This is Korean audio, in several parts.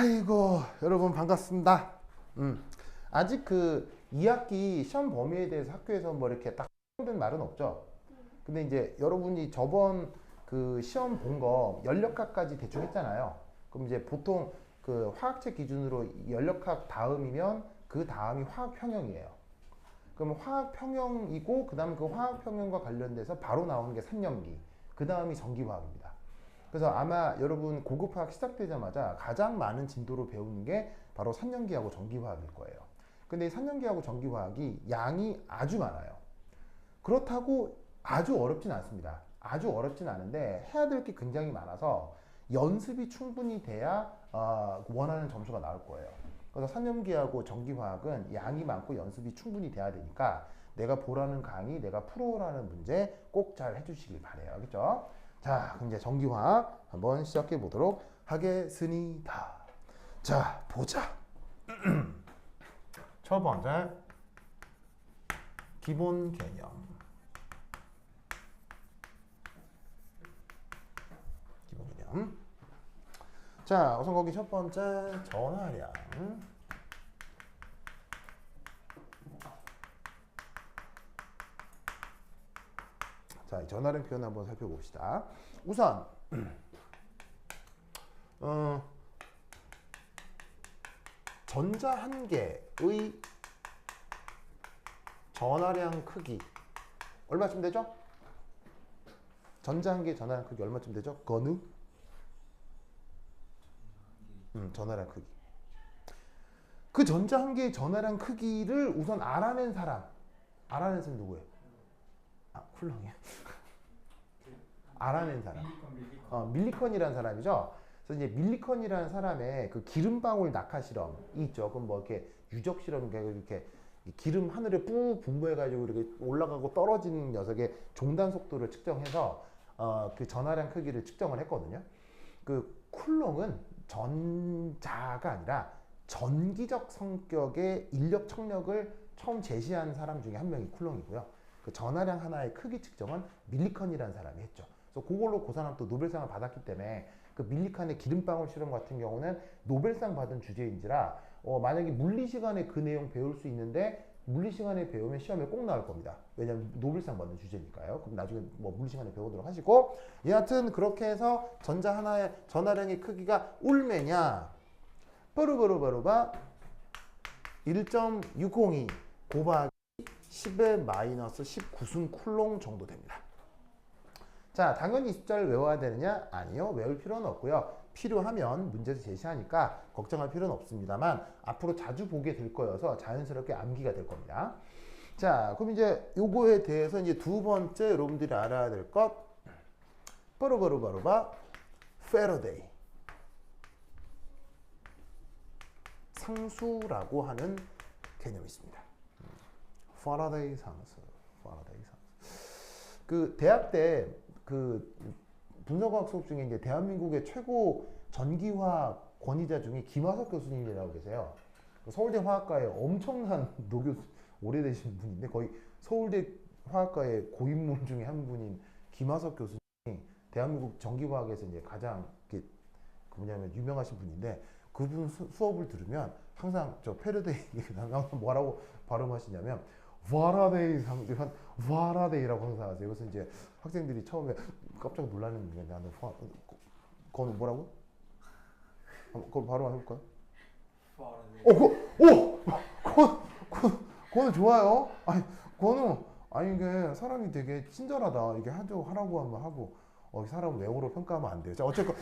아이고 여러분 반갑습니다. 아직 그 2학기 시험 범위에 대해서 학교에서 뭐 이렇게 딱 된 말은 없죠. 근데 이제 여러분이 저번 그 시험 본 거 연력학까지 대충 했잖아요. 그럼 이제 보통 그 화학책 기준으로 연력학 다음이면 그 다음이 화학평형이에요. 그럼 화학평형이고 그다음 그 화학평형과 관련돼서 바로 나오는 게 3년기. 그 다음이 전기화학입니다. 그래서 아마 여러분 고급화학 시작되자마자 가장 많은 진도로 배우는 게 바로 3년기하고 전기화학일 거예요. 근데 이 3년기하고 전기화학이 양이 아주 많아요. 그렇다고 아주 어렵진 않습니다. 아주 어렵진 않은데 해야 될 게 굉장히 많아서 연습이 충분히 돼야 원하는 점수가 나올 거예요. 그래서 3년기하고 전기화학은 양이 많고 연습이 충분히 돼야 되니까 내가 보라는 강의, 내가 풀어오라는 문제 꼭 잘 해주시길 바래요. 알겠죠? 자, 그럼 이제 전기화학 한번 시작해 보도록 하겠습니다. 자, 보자. 첫 번째, 기본 개념. 기본 개념. 자, 우선 거기 첫 번째, 전하량. 자, 전하량 표현 한번 살펴봅시다. 우선 전자 한 개의 전하량 크기 얼마쯤 되죠? 전자 한 개의 전하량 크기 얼마쯤 되죠? 건우? 전하량 크기. 그 전자 한 개의 전하량 크기를 우선 알아낸 사람. 알아낸 사람 누구예요? 아, 쿨렁이야. 알아낸 사람. 밀리컨이라는 사람이죠. 그래서 이제 밀리컨이라는 사람의 그 기름방울 낙하 실험이 있죠. 그럼 뭐 이렇게 유적 실험, 이렇게 기름 하늘에 뿌 분포해가지고 이렇게 올라가고 떨어지는 녀석의 종단 속도를 측정해서 그 전하량 크기를 측정을 했거든요. 그 쿨롱은 전자가 아니라 전기적 성격의 인력 청력을 처음 제시한 사람 중에 한 명이 쿨롱이고요. 그 전하량 하나의 크기 측정은 밀리컨이라는 사람이 했죠. 그래서 그걸로 그 사람 또 노벨상을 받았기 때문에 그 밀리컨의 기름방울 실험 같은 경우는 노벨상 받은 주제인지라 만약에 물리 시간에 그 내용 배울 수 있는데 물리 시간에 배우면 시험에 꼭 나올 겁니다. 왜냐하면 노벨상 받는 주제니까요. 그럼 나중에 뭐 물리 시간에 배우도록 하시고 여하튼 그렇게 해서 전자 하나의 전하량의 크기가 얼마냐? 바로바로바로바 1.602 곱하기 10의 마이너스 19순 쿨롱 정도 됩니다. 자, 당연히 이 숫자를 외워야 되느냐? 아니요. 외울 필요는 없고요. 필요하면 문제에서 제시하니까 걱정할 필요는 없습니다만 앞으로 자주 보게 될 거여서 자연스럽게 암기가 될 겁니다. 자, 그럼 이제 요거에 대해서 이제 두 번째 여러분들이 알아야 될 것 바로바로바로바 패러데이 상수라고 하는 개념이 있습니다. 파라데이 상수. 그 대학 때 그 분석과학 수업 중에 이제 대한민국의 최고 전기화학 권위자 중에 김화석 교수님이라고 계세요. 서울대 화학과에 엄청난 노교수 오래되신 분인데 거의 서울대 화학과의 고인물 중에 한 분인 김화석 교수님이 대한민국 전기화학에서 이제 가장 그 뭐냐면 유명하신 분인데 그분 수업을 들으면 항상 저 패러데이 뭐라고 발음하시냐면 와라데이 상대한 와라데이라고 항상 하세요. 그래서 이제 학생들이 처음에 깜짝 놀라는 게 나는 그거는 뭐라고? 그걸 바로 해볼까요? 그거는 좋아요. 아니 그거는 아니 이게 사람이 되게 친절하다. 이게 하라고 하면 하고 사람 외모로 평가하면 안 돼요. 자 어쨌건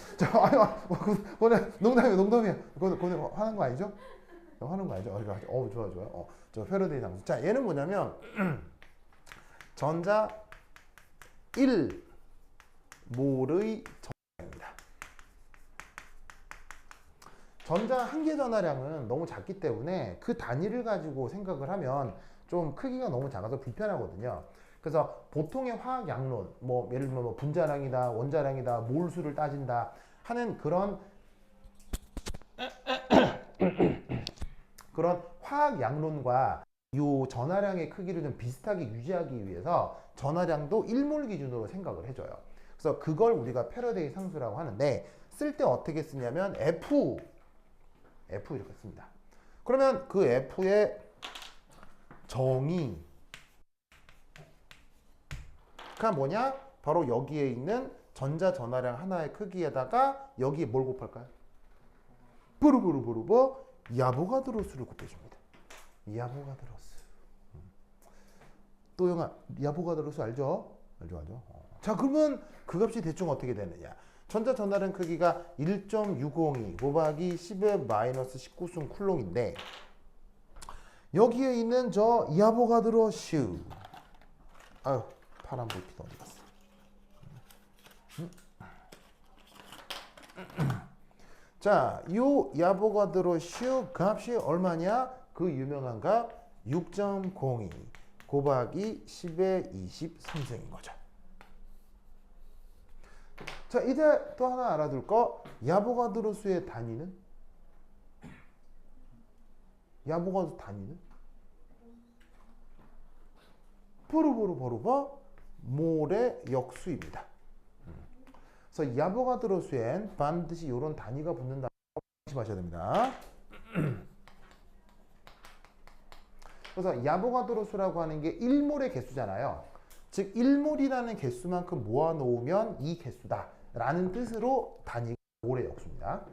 그거는 농담이야. 그거는 하는 거 아니죠? 하는 거 알죠? 좋아요. 저 패러데이 상수. 자, 얘는 뭐냐면 전자 1몰의 전하량입니다. 전자 한 개 전하량은 너무 작기 때문에 그 단위를 가지고 생각을 하면 좀 크기가 너무 작아서 불편하거든요. 그래서 보통의 화학 양론, 뭐 예를 들면 뭐 분자량이다, 원자량이다, 몰수를 따진다 하는 그런 화학 양론과 이 전하량의 크기를 좀 비슷하게 유지하기 위해서 전하량도 1몰 기준으로 생각을 해줘요. 그래서 그걸 우리가 패러데이 상수라고 하는데 쓸 때 어떻게 쓰냐면 F F 이렇게 씁니다. 그러면 그 F의 정의가 뭐냐? 바로 여기에 있는 전자전화량 하나의 크기에다가 여기에 뭘 곱할까요? 부르부르부르부 야보가드로 수를 곱해줍니다. 야보가드로 수. 또 영아 야보가드로 수 알죠? 알죠? 자, 그러면 그 값이 대충 어떻게 되느냐? 전자전화량 크기가 1.602 곱하기 10의 마이너스 19승 쿨롱인데 여기에 있는 저 야보가드로 슈. 아유, 파란 불빛 어디 갔어? 자, 요 야보가드로 슈 값이 얼마냐? 그 유명한 값 6.02 곱하기 10의 23승인 거죠. 자, 이제 또 하나 알아둘 거, 야보가드로 수의 단위는? 야보가드로 단위는? 부르부르부르바 몰의 역수입니다. 그래서 야보가드로 수엔 반드시 이런 단위가 붙는다고 조심하셔야 됩니다. 그래서 야보가드로 수라고 하는 게 1몰의 개수잖아요. 즉 1몰이라는 개수만큼 모아놓으면 이 개수다 라는 뜻으로 단위가 몰의 역수입니다.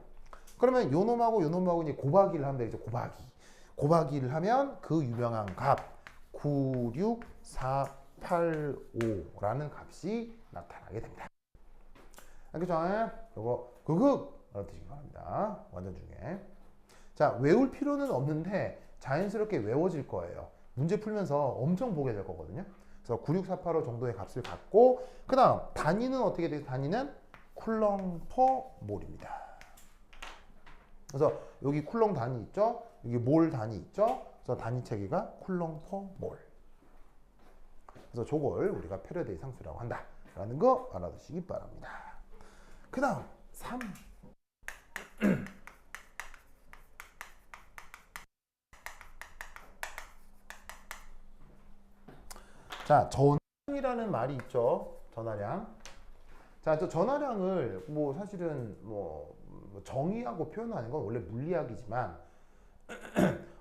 그러면 요 놈하고 요 놈하고 이제 곱하기를 하면 되겠죠. 곱하기를 하면 그 유명한 값 96485라는 값이 나타나게 됩니다. 알겠죠? 요거 극극 알아두시기 바랍니다. 완전 중요해. 자, 외울 필요는 없는데 자연스럽게 외워질 거예요. 문제 풀면서 엄청 보게 될 거거든요. 그래서 96485 정도의 값을 갖고 그 다음 단위는 어떻게 돼요? 단위는 쿨롱 퍼 몰입니다. 그래서 여기 쿨롱 단위 있죠? 여기 몰 단위 있죠? 그래서 단위 체계가 쿨롱 퍼 몰. 그래서 저걸 우리가 패러데이 상수라고 한다라는 거 알아두시기 바랍니다. 그 다음 3. 자, 전하량이라는 말이 있죠. 전하량. 자, 저 전하량을 뭐 사실은 뭐 정의하고 표현하는 건 원래 물리학이지만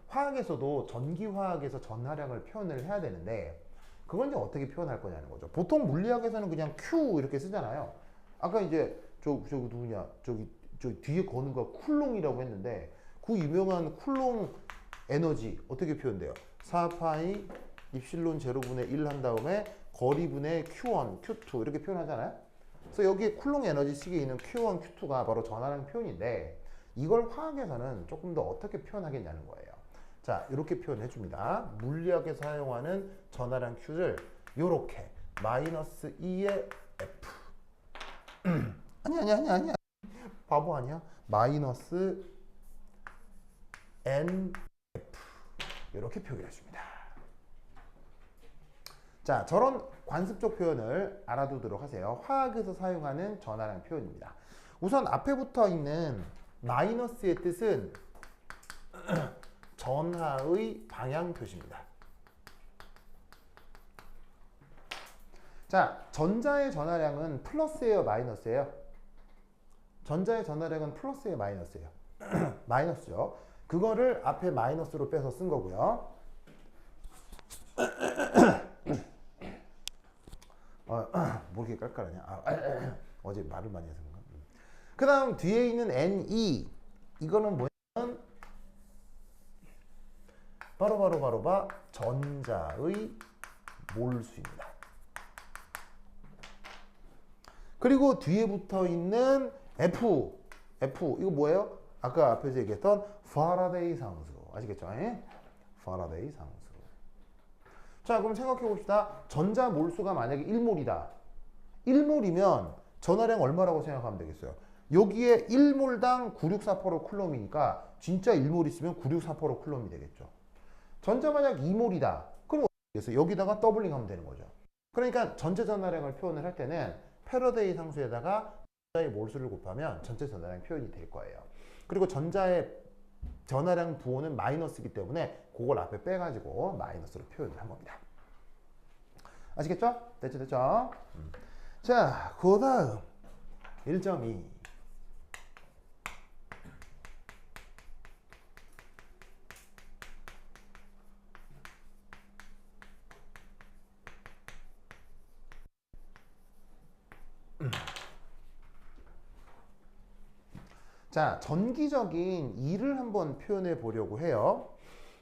화학에서도 전기화학에서 전하량을 표현을 해야 되는데 그건 이제 어떻게 표현할 거냐는 거죠. 보통 물리학에서는 그냥 Q 이렇게 쓰잖아요. 아까 이제 저기 누구냐? 저기 뒤에 거는 거 쿨롱이라고 했는데 그 유명한 쿨롱 에너지 어떻게 표현돼요? 4파이 입실론 제로분의 1 한 다음에 거리분의 Q1, Q2 이렇게 표현하잖아요. 그래서 여기 쿨롱 에너지식에 있는 Q1, Q2가 바로 전하량 표현인데 이걸 화학에서는 조금 더 어떻게 표현하겠냐는 거예요. 자, 이렇게 표현해 줍니다. 물리학에서 사용하는 전하량 Q를 이렇게 마이너스 2의 F 아니야 바보 아니야? 마이너스 NF 이렇게 표기해 줍니다. 자, 저런 관습적 표현을 알아두도록 하세요. 화학에서 사용하는 전하량 표현입니다. 우선 앞에 붙어 있는 마이너스의 뜻은 전하의 방향 표시입니다. 자, 전자의 전하량은 플러스예요, 마이너스예요? 전자의 전하량은 플러스예요, 마이너스예요? 마이너스죠. 그거를 앞에 마이너스로 빼서 쓴 거고요. 뭐 이렇게 깔깔하냐? 어제 말을 많이 해서 그런가? 그 다음 뒤에 있는 NE 이거는 뭐냐면 바로 전자의 몰수입니다. 그리고 뒤에 붙어 있는 F 이거 뭐예요? 아까 앞에서 얘기했던 파라데이 상수 아시겠죠? 파라데이 상수. 자, 그럼 생각해 봅시다. 전자 몰수가 만약에 1몰이다. 1몰이면 전하량 얼마라고 생각하면 되겠어요? 여기에 1몰당 9648 쿨럼이니까 진짜 1몰 있으면 9648 쿨럼이 되겠죠. 전자 만약 2몰이다. 그럼 어떻게 되겠어요? 여기다가 더블링 하면 되는 거죠. 그러니까 전체 전하량을 표현을 할 때는 패러데이 상수에다가 전자의 몰수를 곱하면 전체 전하량 표현이 될 거예요. 그리고 전자의 전하량 부호는 마이너스이기 때문에 그걸 앞에 빼가지고 마이너스로 표현을 한 겁니다. 아시겠죠? 됐죠? 자, 그 다음 1.2 자, 전기적인 E를 한번 표현해 보려고 해요.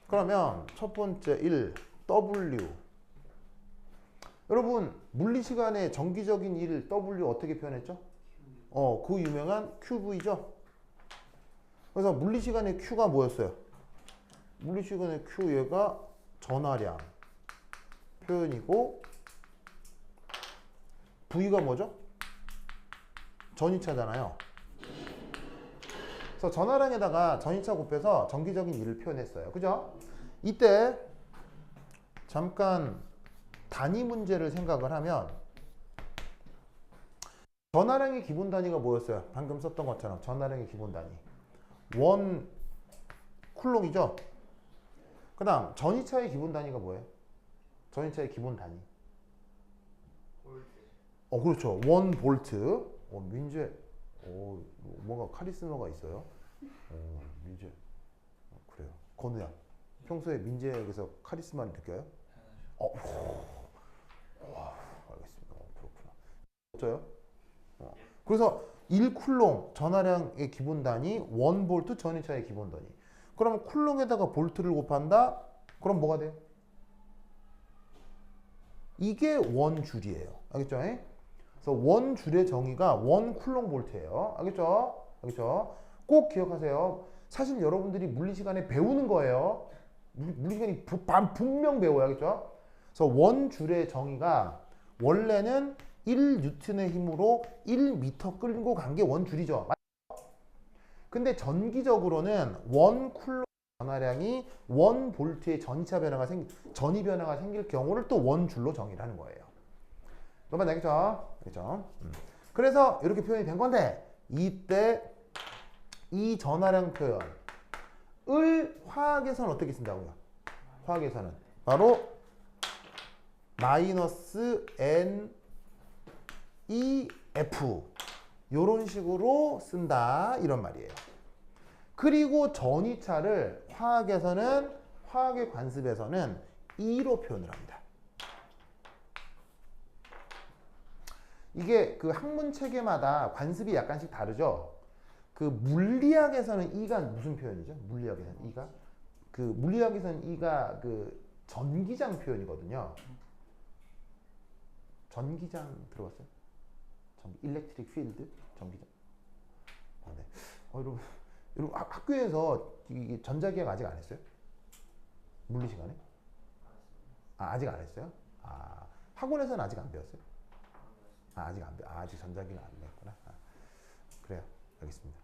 그러면 첫 번째 1, W. 여러분, 물리 시간에 전기적인 1, W 어떻게 표현했죠? 그 유명한 QV죠. 그래서 물리 시간의 Q가 뭐였어요? 물리 시간의 Q 얘가 전하량 표현이고 V가 뭐죠? 전이차잖아요. 그래서 전하량에다가 전이차 곱해서 전기적인 일을 표현했어요. 그죠? 이때 잠깐 단위 문제를 생각을 하면 전하량의 기본 단위가 뭐였어요? 방금 썼던 것처럼 전하량의 기본 단위. 원 쿨롱이죠? 그 다음 전이차의 기본 단위가 뭐예요? 전이차의 기본 단위. 그렇죠. 원 볼트. 민재. 뭔가 카리스마가 있어요. 민재. 그래요. 건우야. 평소에 민재에게서 카리스마를 느껴요? 와, 알겠습니다. 그렇구나. 어쩌요? 그래서 1쿨롱 전하량의 기본 단위, 1볼트 전이차의 기본 단위. 그러면 쿨롱에다가 볼트를 곱한다? 그럼 뭐가 돼요? 이게 원줄이에요. 알겠죠? 그래서 원줄의 정의가 1쿨롱 볼트예요. 알겠죠? 알겠죠? 꼭 기억하세요. 사실 여러분들이 물리 시간에 배우는 거예요. 물리 시간이 분명 배워요. 알겠죠? 그래서 원줄의 정의가 원래는 1뉴턴의 힘으로 1m 끌고 간 게 원줄이죠. 근데 전기적으로는 1쿨롱 전하량이 1볼트의 전이 변화가 생길 경우를 또 원줄로 정의를 하는 거예요. 너만 알겠죠? 그렇죠? 그래서 이렇게 표현이 된 건데 이때 이 전하량 표현을 화학에서는 어떻게 쓴다고요? 화학에서는 바로 마이너스 NEF 이런 식으로 쓴다 이런 말이에요. 그리고 전이차를 화학의 관습에서는 E로 표현을 합니다. 이게 그 학문 체계마다 관습이 약간씩 다르죠. 그 물리학에서는 E가 무슨 표현이죠? 물리학에서는 E가 그 전기장 표현이거든요. 전기장 들어봤어요? 일렉트릭 필드 전기장. 네. 여러분 학교에서 이게 전자기학 아직 안 했어요? 물리 시간에? 아직 안 했어요? 학원에서는 아직 안 배웠어요? 아직 전자기는 안 배웠구나. 그래요. 알겠습니다.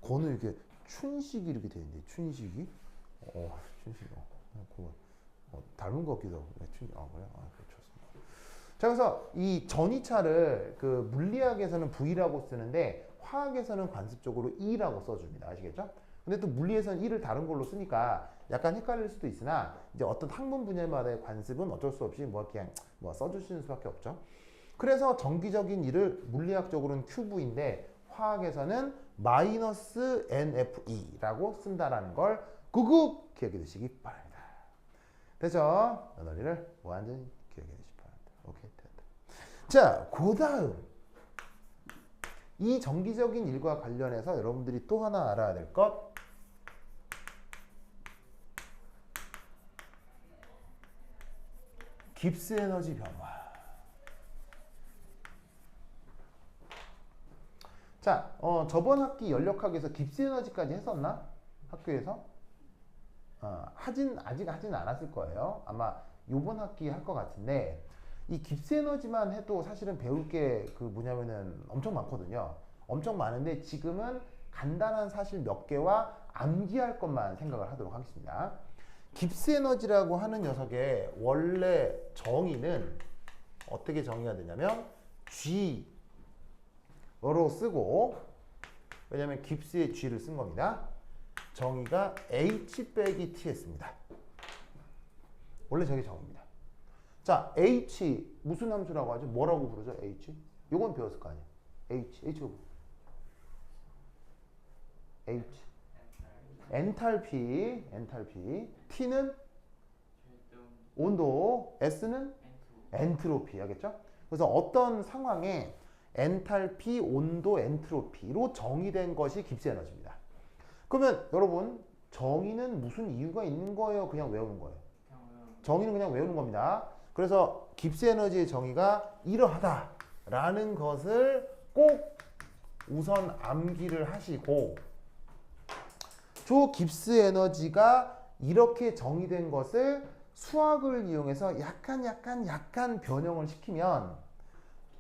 거는 이렇게 춘식이 이렇게 돼 있는데 춘식이? 춘식이. 닮은 것 같기도 하고. 그래요? 좋습니다. 자, 그래서 이 전이차를 그 물리학에서는 V라고 쓰는데 화학에서는 관습적으로 E라고 써줍니다. 아시겠죠? 근데 또 물리에서는 E를 다른 걸로 쓰니까 약간 헷갈릴 수도 있으나 이제 어떤 학문 분야마다의 관습은 어쩔 수 없이 그냥 써주시는 수밖에 없죠. 그래서 전기적인 E를 물리학적으로는 QV인데 화학에서는 마이너스 NFE라고 쓴다라는 걸 꾹꾹 기억해 두시기 바랍니다. 됐죠? 이 논리를 완전히 기억해 두시기 바랍니다. 오케이, 됐다. 자, 그 다음 이 전기적인 일과 관련해서 여러분들이 또 하나 알아야 될 것, 깁스 에너지 변화. 자, 저번 학기 연력학에서 깁스 에너지까지 했었나? 학교에서? 아직 하진 않았을 거예요. 아마 요번 학기 할 것 같은데 이 깁스 에너지만 해도 사실은 배울 게 뭐냐면은 엄청 많거든요. 엄청 많은데 지금은 간단한 사실 몇 개와 암기할 것만 생각을 하도록 하겠습니다. 깁스 에너지라고 하는 녀석의 원래 정의는 어떻게 정의가 되냐면 G로 쓰고, 왜냐면 깁스의 G를 쓴 겁니다. 정의가 H 빼기 T였습니다. 원래 저게 정의입니다. 자, H 무슨 함수라고 하죠? 뭐라고 부르죠? H? 요건 배웠을 거 아니에요. H가 뭐? 엔탈피. T는 온도, S는 엔트로피. 알겠죠? 그래서 어떤 상황에 엔탈피, 온도, 엔트로피로 정의된 것이 깁스 에너지입니다. 그러면 여러분 정의는 무슨 이유가 있는 거예요? 그냥 외우는 거예요? 정의는 그냥 외우는 겁니다. 그래서 깁스 에너지의 정의가 이러하다라는 것을 꼭 우선 암기를 하시고 조 깁스 에너지가 이렇게 정의된 것을 수학을 이용해서 약간 변형을 시키면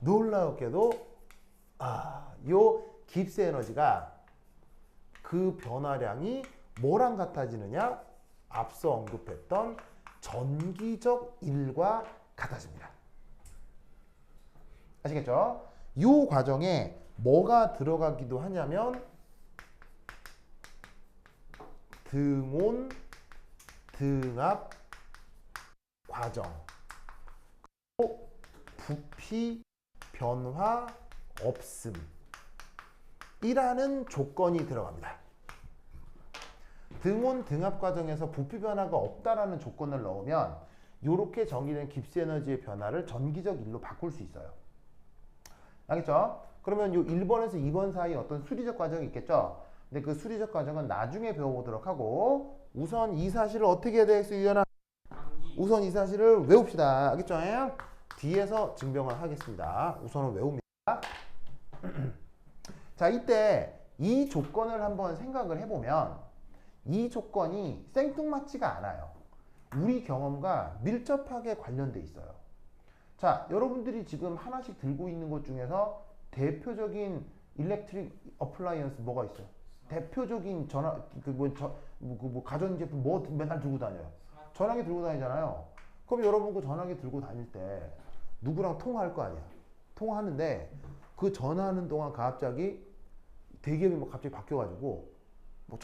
놀라웠게도 요 깁스 에너지가 그 변화량이 뭐랑 같아지느냐? 앞서 언급했던 전기적 일과 같아집니다. 아시겠죠? 이 과정에 뭐가 들어가기도 하냐면 등온, 등압 과정, 부피 변화 없음이라는 조건이 들어갑니다. 등온, 등압 과정에서 부피 변화가 없다라는 조건을 넣으면 이렇게 정의된 깁스 에너지의 변화를 전기적 일로 바꿀 수 있어요. 알겠죠? 그러면 이 1번에서 2번 사이에 어떤 수리적 과정이 있겠죠? 근데 그 수리적 과정은 나중에 배워보도록 하고 우선 이 사실을 어떻게 해야 되겠어요, 유연아? 우선 이 사실을 외웁시다. 알겠죠? 뒤에서 증명을 하겠습니다. 우선은 외웁니다. 자, 이때 이 조건을 한번 생각을 해보면 이 조건이 생뚱맞지가 않아요. 우리 경험과 밀접하게 관련돼 있어요. 자, 여러분들이 지금 하나씩 들고 있는 것 중에서 대표적인 일렉트릭 어플라이언스 뭐가 있어요? 대표적인 전화, 가전제품 뭐 맨날 들고 다녀요? 전화기 들고 다니잖아요. 그럼 여러분 그 전화기 들고 다닐 때 누구랑 통화할 거 아니야? 통화하는데 그 전화하는 동안 갑자기 대기업이 뭐 갑자기 바뀌어가지고 뭐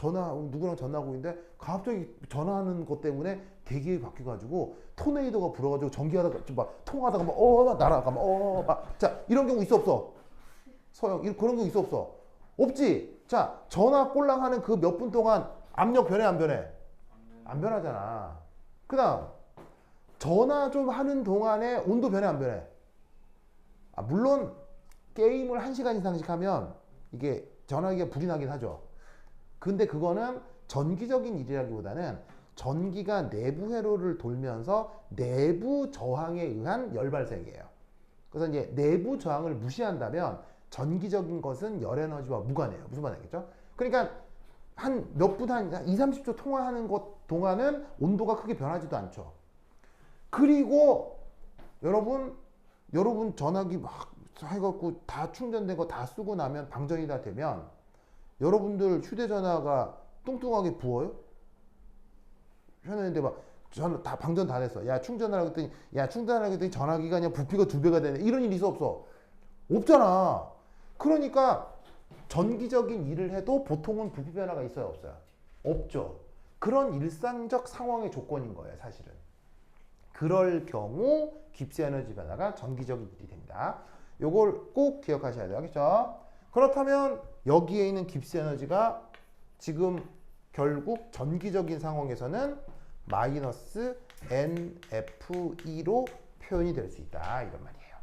누구랑 전화하고 있는데 갑자기 전화하는 것 때문에 대기업이 바뀌어가지고 토네이도가 불어가지고 전기하다가 막 통화하다가 막 날아가 자, 이런 경우 있어 없어? 서영, 그런 경우 있어 없어? 없지. 자, 전화 꼴랑하는 그 몇 분 동안 압력 변해 안 변해? 안 변하잖아. 그다음 전화 좀 하는 동안에 온도 변해 안 변해? 물론 게임을 1시간 이상씩 하면 이게 전화기가 불이 나긴 하죠. 근데 그거는 전기적인 일이라기보다는 전기가 내부 회로를 돌면서 내부 저항에 의한 열 발생이에요. 그래서 이제 내부 저항을 무시한다면 전기적인 것은 열 에너지와 무관해요. 무슨 말이겠죠? 그러니까 한 몇 분, 한 2, 30초 통화하는 것 동안은 온도가 크게 변하지도 않죠. 그리고 여러분 전화기 막 해갖고 다 충전된 거 다 쓰고 나면 방전이 다 되면 여러분들 휴대전화가 뚱뚱하게 부어요? 현했는데 막 다 방전 다 됐어. 야 충전하라고 했더니 전화기가 그냥 부피가 2배가 되네. 이런 일 있어 없어? 없잖아. 그러니까 전기적인 일을 해도 보통은 부피 변화가 있어요 없어요? 없죠. 그런 일상적 상황의 조건인 거예요 사실은. 그럴 경우 깁스 에너지 변화가 전기적인 일이 됩니다. 요걸 꼭 기억하셔야 돼요. 알겠죠? 그렇다면 여기에 있는 깁스 에너지가 지금 결국 전기적인 상황에서는 마이너스 NFE로 표현이 될 수 있다. 이런 말이에요.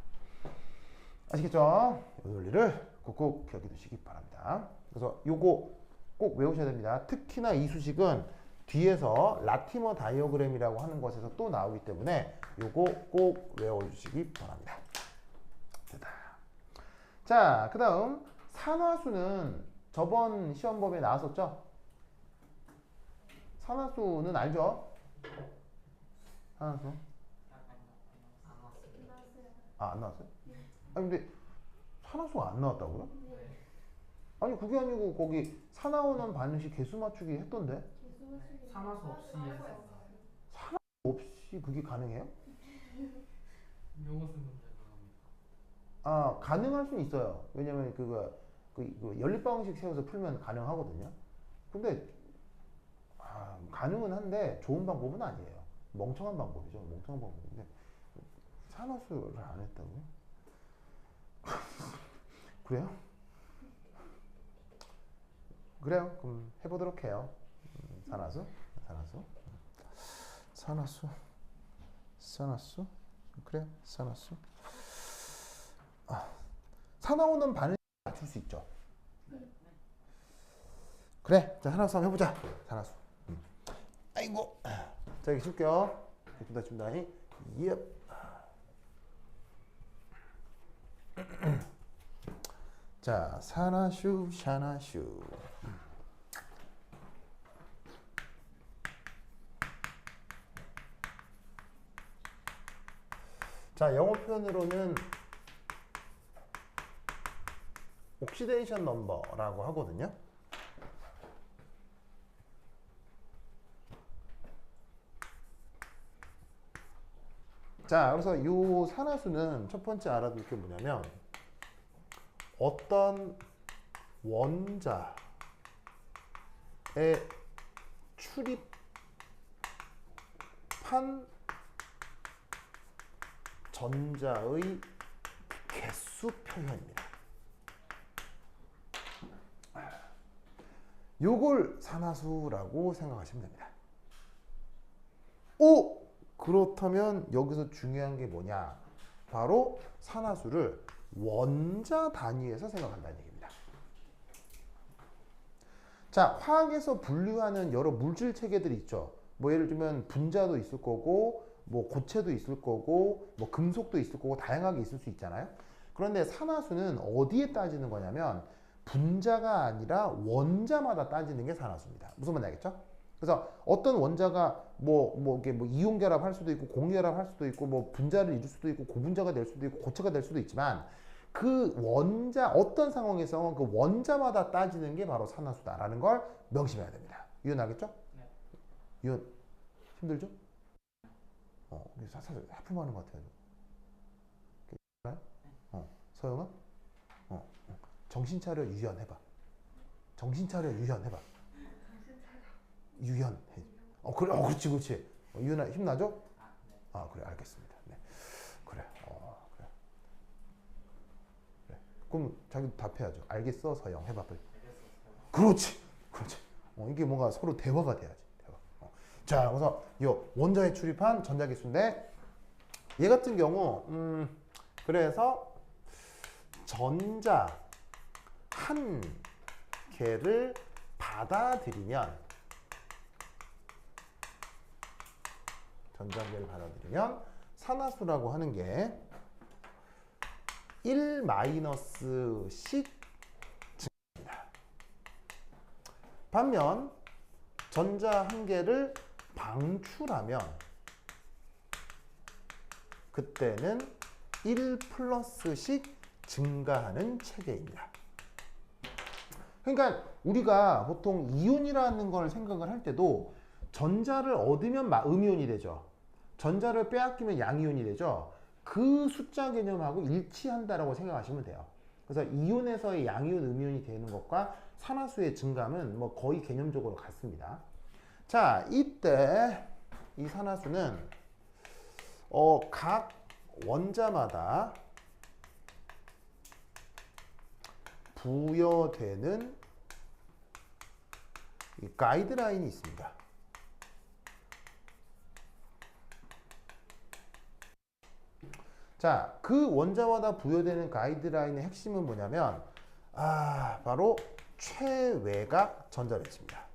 아시겠죠? 이 논리를 꼭 기억해 두시기 바랍니다. 그래서 요거 꼭 외우셔야 됩니다. 특히나 이 수식은 뒤에서 라티머 다이어그램이라고 하는 것에서 또 나오기 때문에 요거 꼭 외워주시기 바랍니다. 됐다. 자, 그 다음 산화수는 저번 시험 범위에 나왔었죠? 산화수는 알죠? 산화수? 안 나왔어요? 아니 근데 산화수가 안 나왔다고요? 아니 그게 아니고 거기 산화원원 반응식 개수 맞추기 했던데? 산화수 없이 했어요. 산화수 없이 그게 가능해요? 요거 쓴 문제 나옵니다. 가능할 수는 있어요. 왜냐면 그거 연립방정식 세워서 풀면 가능하거든요. 근데 가능은 한데 좋은 방법은 아니에요. 멍청한 방법이죠. 멍청한 방법인데 산화수를 안 했다고요? 그래요? 그래요. 그럼 해보도록 해요. 산화수. 그래요. 산화수. 사나우는 반을 맞출 수 있죠. 그래, 자 산화수 한번 해보자. 산화수. 아이고, 자 여기 줄게요. 줍니다, 줍니다. 예. 자, 산화수, 샤나수. 자, 영어 표현으로는 옥시데이션 넘버라고 하거든요. 자, 그래서 이 산화수는 첫 번째 알아둘 게 뭐냐면 어떤 원자의 출입한 전자의 개수 표현입니다. 요걸 산화수라고 생각하시면 됩니다. 오! 그렇다면 여기서 중요한 게 뭐냐? 바로 산화수를 원자 단위에서 생각한다는 얘기입니다. 자, 화학에서 분류하는 여러 물질 체계들이 있죠. 뭐 예를 들면 분자도 있을 거고 뭐 고체도 있을 거고 뭐 금속도 있을 거고 다양하게 있을 수 있잖아요. 그런데 산화수는 어디에 따지는 거냐면 분자가 아니라 원자마다 따지는 게 산화수입니다. 무슨 말인지 알겠죠? 그래서 어떤 원자가 이게 이온 결합할 수도 있고 공결합할 수도 있고 뭐 분자를 이룰 수도 있고 고분자가 될 수도 있고 고체가 될 수도 있지만 그 원자 어떤 상황에서 그 원자마다 따지는 게 바로 산화수다라는 걸 명심해야 됩니다. 이해는 알겠죠? 네. 이해 힘들죠? 사실 하품하는 것 같아요. 서영아? 정신 차려 유연해봐. 정신 차려 유연해봐. 유연해. 그래, 그렇지, 그렇지. 유연아 힘나죠? 그래, 알겠습니다. 네, 그래, 그래. 그래. 그럼 자기도 답해야죠. 알겠어, 서영 해봐 빨리. 그렇지, 그렇지. 이게 뭔가 서로 대화가 돼야지. 대화. 자, 그래서 이 원자에 출입한 전자기수인데 얘 같은 경우, 그래서 전자 한 개를 받아들이면 전자계를 받아들이면 산화수라고 하는 게 1-씩 증가합니다. 반면 전자 한 개를 방출하면 그때는 1+씩 증가하는 체계입니다. 그러니까 우리가 보통 이온이라는 걸 생각을 할 때도 전자를 얻으면 음이온이 되죠. 전자를 빼앗기면 양이온이 되죠. 그 숫자 개념하고 일치한다라고 생각하시면 돼요. 그래서 이온에서의 양이온, 음이온이 되는 것과 산화수의 증감은 뭐 거의 개념적으로 같습니다. 자, 이때 이 산화수는 각 원자마다 부여되는 이 가이드라인이 있습니다. 자, 그 원자마다 부여되는 가이드라인의 핵심은 뭐냐면 바로 최외곽 전자배치입니다.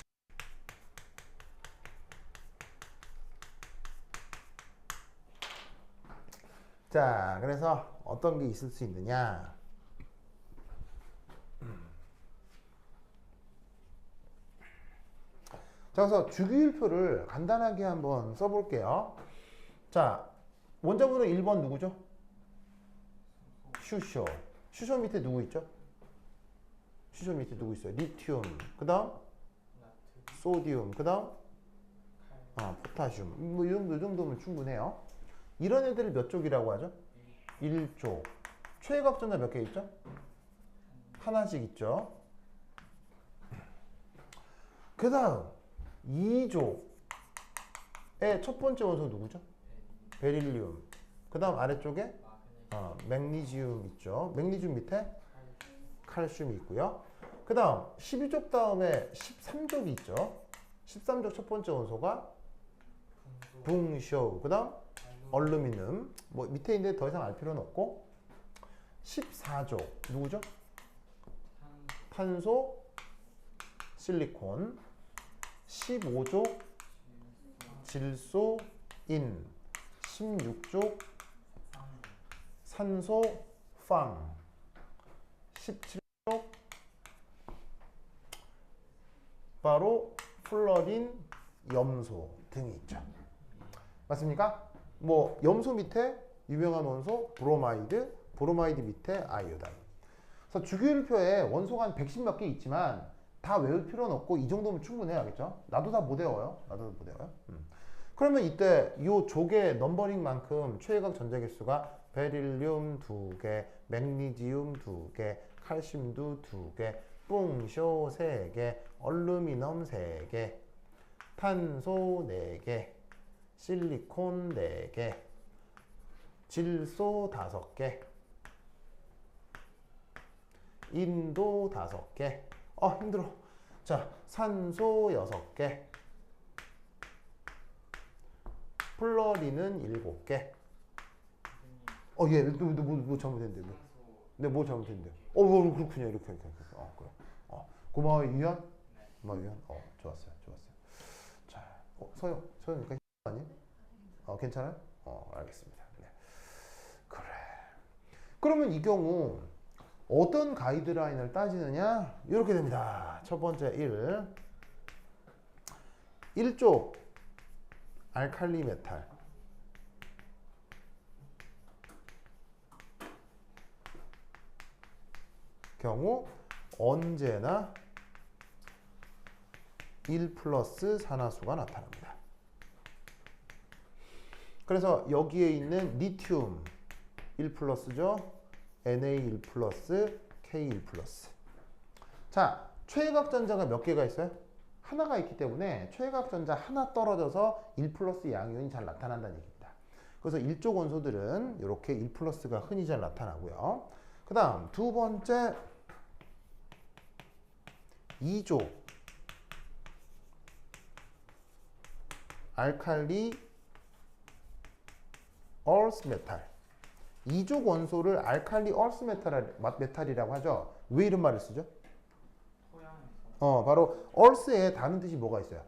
자, 그래서 어떤 게 있을 수 있느냐? 자, 그래서 주기율표를 간단하게 한번 써볼게요. 자, 원자번호 1번 누구죠? 슈쇼. 슈쇼 밑에 누구 있죠? 슈쇼 밑에 누구 있어요? 리튬. 그 다음? 소디움. 그 다음? 포타슘. 뭐 이 정도면 충분해요. 이런 애들을 몇 쪽이라고 하죠? 1쪽. 최외곽 전자 몇 개 있죠? 하나씩 있죠. 그 다음 2족의 첫 번째 원소 누구죠? 베릴륨. 그 다음 아래쪽에 맥니지움 있죠. 맥니지움 밑에 칼슘이 있고요. 그 다음 12족 다음에 13족이 있죠. 13족 첫 번째 원소가 붕쇼. 그 다음 얼루미늄. 뭐 밑에 있는데 더 이상 알 필요는 없고, 14족 누구죠? 산 탄소, 실리콘. 15족 질소, 인. 16족 산소, 팡. 17족 바로 플러린, 염소 등이 있죠. 맞습니까? 뭐 염소 밑에 유명한 원소 브로마이드, 브로마이드 밑에 아이오다인. 그래서 주기율표에 원소가 한 110 몇 개 있지만 다 외울 필요는 없고 이 정도면 충분해야겠죠. 나도 다 못 외워요. 나도 못 외워요. 그러면 이때 이 족의 넘버링만큼 최외각 전자기수가 베릴륨 2개, 맥니지움 2개, 칼슘도 2개, 뿡쇼 3개, 얼루미늄 3개, 탄소 4개, 실리콘 4개, 질소 5개, 인도 5개. 힘들어. 자, 산소 6개, 플러린은 7개. 예, 뭐 잘못했는데. 뭐. 네, 뭐 잘못했는데. 그렇군요. 이렇게. 그래. 고마워요, 유현. 고마워, 유현. 좋았어요. 자, 서영이니까 아니? 괜찮아요? 알겠습니다. 네. 그래. 그러면 이 경우 어떤 가이드라인을 따지느냐? 이렇게 됩니다. 첫 번째 1쪽 알칼리 메탈. 경우 언제나 1 플러스 산화수가 나타납니다. 그래서 여기에 있는 리튬 1 플러스죠. Na 1 플러스, K 1 플러스. 자, 최외각 전자가 몇 개가 있어요? 하나가 있기 때문에 최외각 전자 하나 떨어져서 1 플러스 양이온이 잘 나타난다는 얘기입니다. 그래서 1쪽 원소들은 이렇게 1 플러스가 흔히 잘 나타나고요. 그 다음 두 번째 2족 알칼리 얼스 메탈. 2족 원소를 알칼리 얼스 메탈이라고 하죠. 왜 이런 말을 쓰죠? 토양에서 바로 얼스에 다른 뜻이 뭐가 있어요?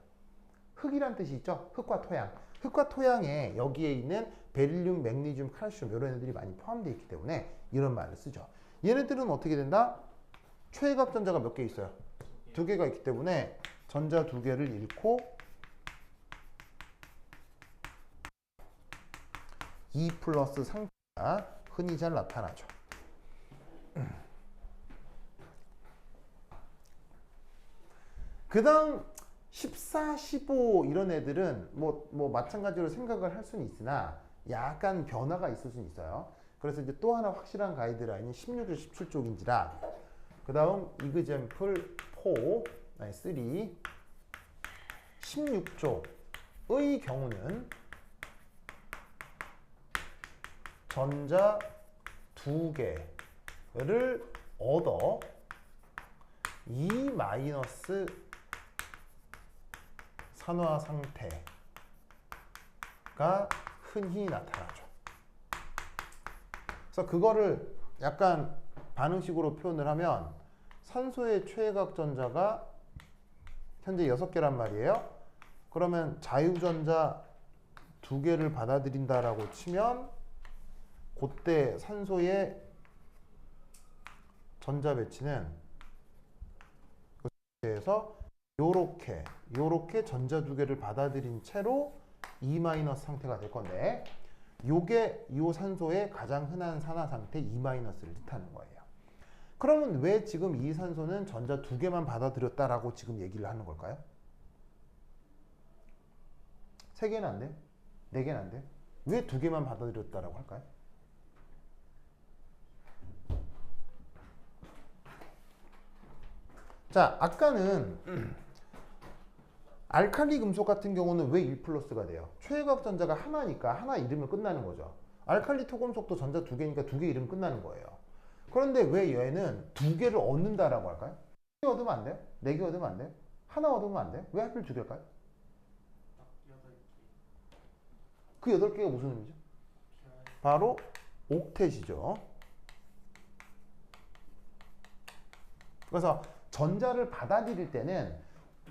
흙이란 뜻이 있죠. 흙과 토양. 흙과 토양에 여기에 있는 베릴륨, 맥니듐, 칼슘 이런 애들이 많이 포함되어 있기 때문에 이런 말을 쓰죠. 얘네들은 어떻게 된다? 최외각 전자가 몇 개 있어요? 2개가 있기 때문에 전자 2개를 잃고 2 플러스 상태가 흔히 잘 나타나죠. 그 다음 14, 15 이런 애들은 뭐 마찬가지로 생각을 할 수는 있으나 약간 변화가 있을 수는 있어요. 그래서 이제 또 하나 확실한 가이드라인이 16조, 17쪽인지라 그 다음 이그젬플 3 16조의 경우는 전자 2개를 얻어 2 마이너스 산화 상태가 흔히 나타나죠. 그래서 그거를 약간 반응식으로 표현을 하면 산소의 최외각 전자가 현재 6개란 말이에요. 그러면 자유전자 2개를 받아들인다라고 치면 그때 산소의 전자 배치는 그 상태에서 요렇게 전자 2개를 받아들인 채로 E- 상태가 될 건데 요게 요 산소의 가장 흔한 산화 상태 E-를 뜻하는 거예요. 그러면 왜 지금 이 산소는 전자 2개만 받아들였다라고 지금 얘기를 하는 걸까요? 3개는 안 돼요? 4개는 안 돼요? 왜 2개만 받아들였다라고 할까요? 자, 아까는 알칼리 금속 같은 경우는 왜 1 플러스가 돼요? 최외각 전자가 하나니까 하나 잃으면 끝나는 거죠. 알칼리 토금속도 전자 2개니까 2개 잃으면 끝나는 거예요. 그런데 왜 얘는 2개를 얻는다라고 할까요? 3개 얻으면 안 돼요? 4개 얻으면 안 돼요? 하나 얻으면 안 돼요? 왜 하필 2개일까요? 딱 8개. 그 8개가 무슨 의미죠? 바로 옥텟이죠. 그래서 전자를 받아들일 때는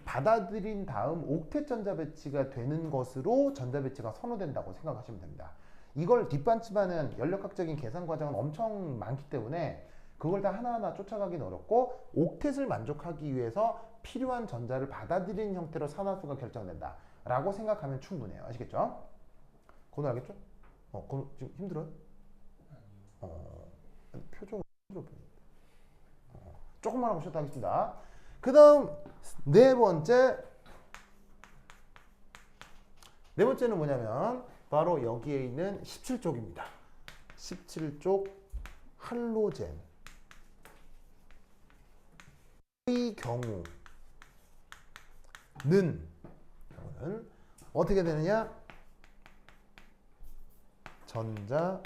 받아들인 다음 옥텟 전자 배치가 되는 것으로 전자 배치가 선호된다고 생각하시면 됩니다. 이걸 뒷받침하는 연력학적인 계산 과정은 엄청 많기 때문에 그걸 다 하나하나 쫓아가기는 어렵고 옥텟을 만족하기 위해서 필요한 전자를 받아들이는 형태로 산화수가 결정된다 라고 생각하면 충분해요. 아시겠죠? 건우 알겠죠? 건우 지금 힘들어요? 표정 힘들어 보이네. 조금만 하고 쉬었다 하겠습니다. 그 다음 네 번째는 뭐냐면 바로 여기에 있는 17쪽입니다. 17쪽 할로젠 의 경우는 어떻게 되느냐? 전자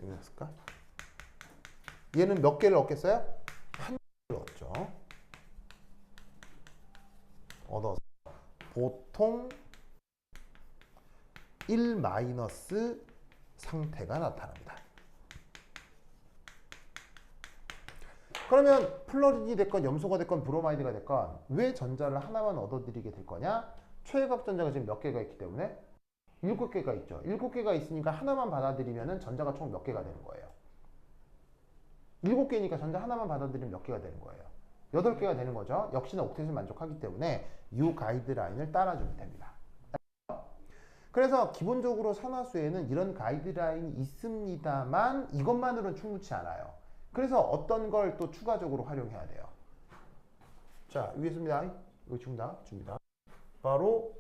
여기 있을까? 얘는 몇 개를 얻겠어요? 한 개를 얻죠. 얻어서 보통 1 마이너스 상태가 나타납니다. 그러면 플러린이 됐건 염소가 됐건 브로마이드가 됐건 왜 전자를 하나만 얻어들이게 될 거냐? 최외각 전자가 지금 몇 개가 있기 때문에 7개가 있죠. 7개가 있으니까 하나만 받아들이면 전자가 총 몇 개가 되는 거예요? 7개니까 전자 하나만 받아들이면 몇 개가 되는 거예요? 8개가 되는 거죠. 역시나 옥텟을 만족하기 때문에 이 가이드라인을 따라주면 됩니다. 그래서 기본적으로 산화수에는 이런 가이드라인이 있습니다만 이것만으로는 충분치 않아요. 그래서 어떤 걸 또 추가적으로 활용해야 돼요. 자, 위에 있습니다. 이거 줍니다. 바로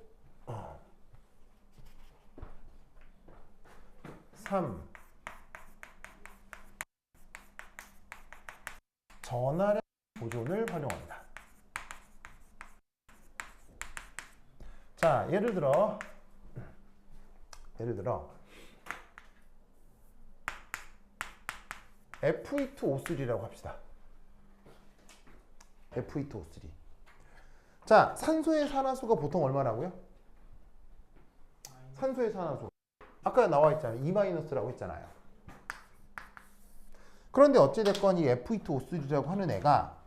3. 전하량 보존을 활용합니다. 자, 예를 들어 Fe2O3라고 합시다. Fe2O3. 자, 산소의 산화수가 보통 얼마라고요? 산소의 산화수. 아까 나와 있잖아요. 2-라고 했잖아요. 그런데 어찌됐건 이 Fe2O3라고 하는 애가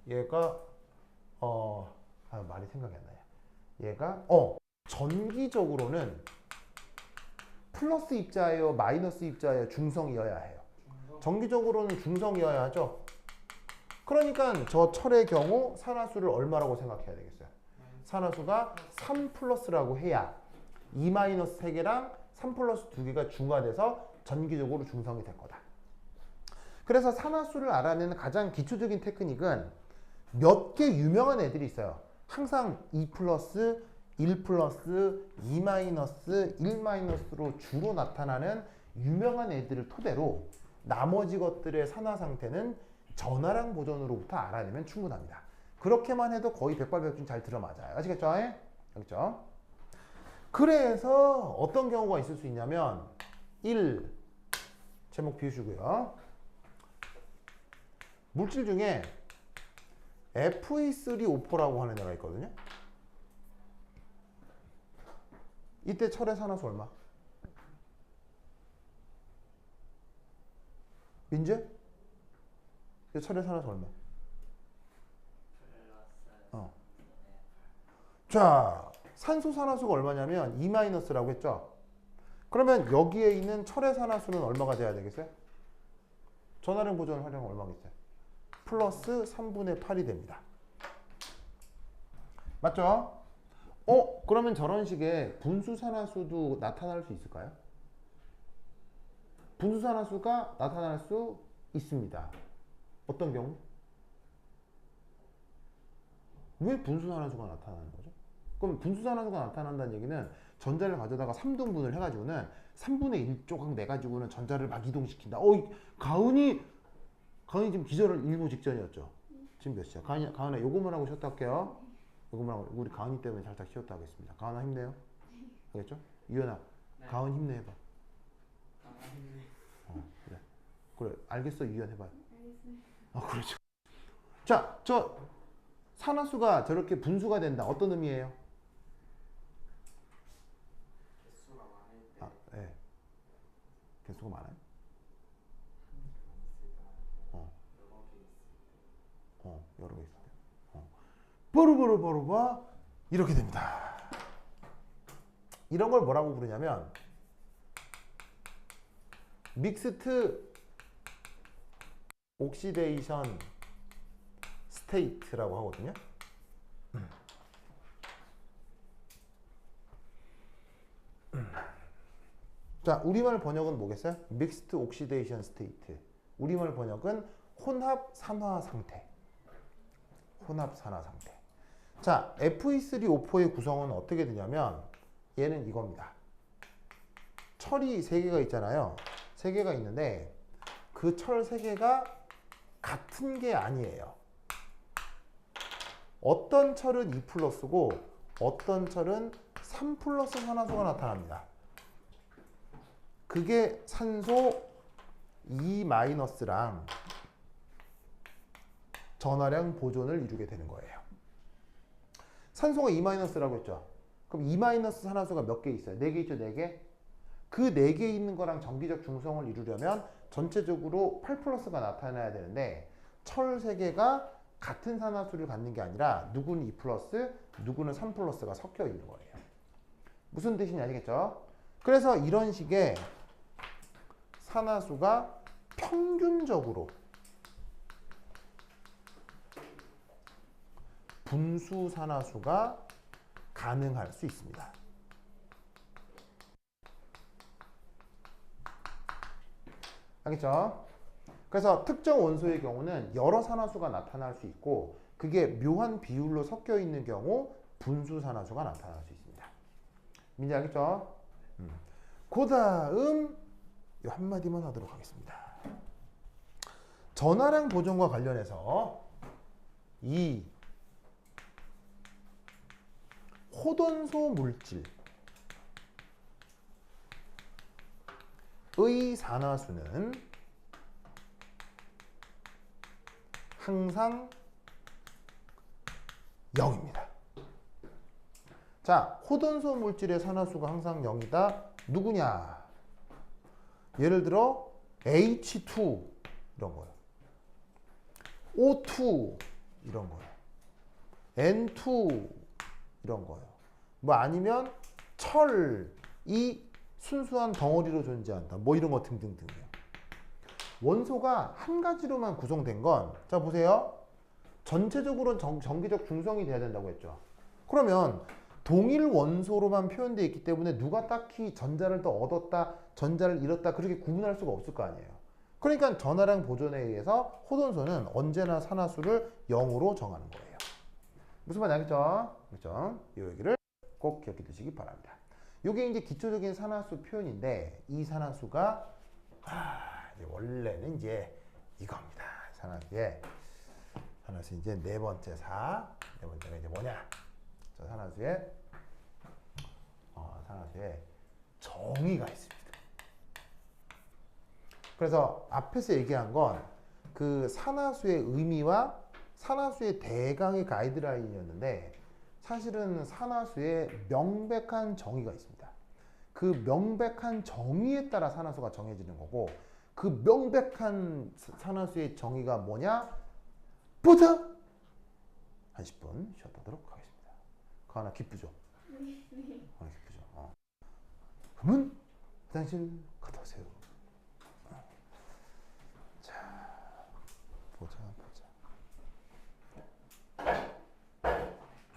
얘가 말이 생각이 안 나요. 얘가 전기적으로는 플러스 입자예요, 마이너스 입자예요, 중성이어야 해요. 전기적으로는 중성이어야 하죠. 그러니까 저 철의 경우 산화수를 얼마라고 생각해야 되겠어요? 산화수가 3 플러스라고 해야 2 마이너스 3개랑 3 플러스 2개가 중화돼서 전기적으로 중성이 될 거다. 그래서 산화수를 알아내는 가장 기초적인 테크닉은 몇 개 유명한 애들이 있어요. 항상 2 플러스, 1 플러스, 2 마이너스, 1 마이너스로 주로 나타나는 유명한 애들을 토대로 나머지 것들의 산화 상태는 전하량 보존으로부터 알아내면 충분합니다. 그렇게만 해도 거의 백발백중 잘 들어맞아요. 아시겠죠? 알겠죠? 그래서 어떤 경우가 있을 수 있냐면 1. 제목 비우시고요. 물질 중에 Fe3O4라고 하는 애가 있거든요. 이때 철의 산화수 얼마? 민재? 이 철의 산화수 얼마? 자, 산소 산화수가 얼마냐면 2-라고 했죠. 그러면 여기에 있는 철의 산화수는 얼마가 돼야 되겠어요? 전하량 보존 활용 얼마겠어요? 플러스 3분의 8이 됩니다. 맞죠? 그러면 저런 식의 분수산화수도 나타날 수 있을까요? 분수산화수가 나타날 수 있습니다. 어떤 경우? 왜 분수산화수가 나타나는 거죠? 그럼 분수산화수가 나타난다는 얘기는 전자를 가져다가 3등분을 해가지고는 3분의 1 조각 내가지고는 전자를 막 이동시킨다. 가은이 지금 기절 일보 직전이었죠? 지금 몇 시야? 가은아 요거만 하고 쉬었다 할게요. 요거만 하고 우리 가은이 때문에 살짝 쉬었다 하겠습니다. 가은아 힘내요. 알겠죠? 유연아, 네. 가은 힘내 해봐. 힘내. 그래 알겠어. 유연 해봐요. 알겠어요. 그렇죠. 자, 저 산화수가 저렇게 분수가 된다. 어떤 의미예요? 개수가 많을 때 네. 개수가 많아요? 여러 개 있을 때. 뽀르뽀르뽀르바 이렇게 됩니다. 이런 걸 뭐라고 부르냐면 믹스트 옥시데이션 스테이트라고 하거든요. 자, 우리말 번역은 뭐겠어요? 믹스트 옥시데이션 스테이트. 우리말 번역은 혼합 산화 상태. 혼합 산화 상태. 자, Fe3O4의 구성은 어떻게 되냐면 얘는 이겁니다. 철이 3개가 있잖아요. 3개가 있는데 그 철 3개가 같은 게 아니에요. 어떤 철은 2 플러스고 어떤 철은 3 플러스 산화수가 나타납니다. 그게 산소 2 마이너스랑 전하량 보존을 이루게 되는 거예요. 산소가 2 마이너스라고 했죠. 그럼 2 마이너스 산화수가 몇 개 있어요? 4개 있죠, 4개? 그 4개 있는 거랑 정기적 중성을 이루려면 전체적으로 8 플러스가 나타나야 되는데 철 3개가 같은 산화수를 갖는 게 아니라 누구는 2 플러스, 누구는 3 플러스가 섞여 있는 거예요. 무슨 뜻인지 아시겠죠? 그래서 이런 식의 산화수가 평균적으로 분수 산화수가 가능할 수 있습니다. 알겠죠? 그래서 특정 원소의 경우는 여러 산화수가 나타날 수 있고 그게 묘한 비율로 섞여 있는 경우 분수 산화수가 나타날 수 있습니다. 민지 알겠죠? 그 다음 이 한마디만 하도록 하겠습니다. 전하량 보존과 관련해서 이 호돈소 물질의 산화수는 항상 0입니다. 자, 호돈소 물질의 산화수가 항상 0이다. 누구냐? 예를 들어 H2 이런 거요. O2 이런 거요. N2 이런 거요. 뭐 아니면 철이 순수한 덩어리로 존재한다. 뭐 이런 거 등등등이요. 원소가 한 가지로만 구성된 건, 자 보세요. 전체적으로 정기적 중성이 돼야 된다고 했죠. 그러면 동일 원소로만 표현되어 있기 때문에 누가 딱히 전자를 더 얻었다, 전자를 잃었다 그렇게 구분할 수가 없을 거 아니에요. 그러니까 전하량 보존에 의해서 호돈소는 언제나 산화수를 0으로 정하는 거예요. 무슨 말인지 알겠죠? 그렇죠? 이 얘기를 꼭 기억해 두시기 바랍니다. 이게 이제 기초적인 산화수 표현인데 이 산화수가 이제 원래는 이제 이겁니다. 산화수 이제 네 번째가 이제 뭐냐? 저 산화수에 정의가 있습니다. 그래서 앞에서 얘기한 건 그 산화수의 의미와 산화수의 대강의 가이드라인이었는데 사실은 산화수에 명백한 정의가 있습니다. 그 명백한 정의에 따라 산화수가 정해지는 거고 그 명백한 산화수의 정의가 뭐냐? 보자! 한 10분 쉬었다도록 하겠습니다. 그거 하나 기쁘죠? 네. 기쁘죠? 그러면 화장실 갔다 오세요. 자, 보자.